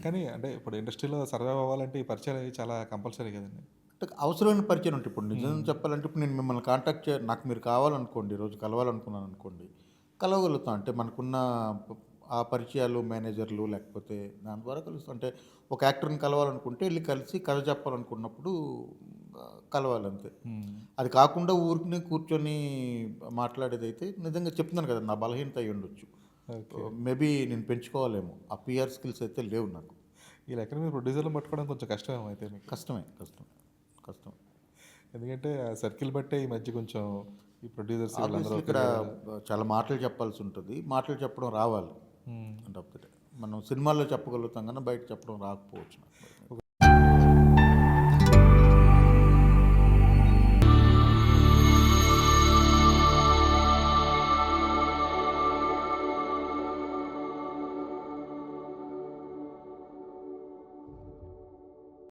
కానీ అంటే ఇప్పుడు ఇండస్ట్రీలో సర్వైవ్ అవ్వాలంటే ఈ పరిచయాలవి చాలా కంపల్సరీ కదండీ! అంటే అవసరమైన పరిచయం ఉంటాయి. ఇప్పుడు నిజం హ్మ్. చెప్పాలంటే ఇప్పుడు నేను మిమ్మల్ని కాంటాక్ట్ నాకు మీరు కావాలనుకోండి, ఈరోజు కలవాలనుకున్నాననుకోండి, కలవగలుగుతాం. అంటే మనకున్న ప ఆ పరిచయాలు, మేనేజర్లు లేకపోతే దాని ద్వారా కలుస్తాం. అంటే ఒక యాక్టర్‌ని కలవాలనుకుంటే ఎళ్లి కలిసి కథ చెప్పాలనుకున్నప్పుడు కలవాలంతే. హ్మ్. అది కాకుండా ఊరికనే కూర్చొని మాట్లాడేదైతే నిజంగా చెప్తున్నాను కదా! నా బలహీనత అయ్యుండొచ్చు. ఓకే. మేబీ నేను పెంచుకోవాలేమో. ఆ పీఆర్ స్కిల్స్ అయితే లేవు నాకు. ఈ లెక్కన మీరు ప్రొడ్యూసర్‌లని పట్టుకోవడం కొంచెం కష్టమేమో అయితే మీకు. కష్టం. కష్టం. ఎందుకంటే ఆ సర్కిల్ బట్టే ఈ మధ్య కొంచెం ఈ ప్రొడ్యూసర్స్ వీళ్ళందరూ ఆబ్వియస్లీ ఇక్కడ పెరగడాలు. చాలా మాటలు చెప్పాల్సుంటది. మాటలు చెప్పడం రావాలి. హ్మ్. End of the day. మనం సినిమాల్లో చెప్పగలుగుతాం గానీ, బయట చెప్పడం రాకపోవచ్చు నాకు మరి.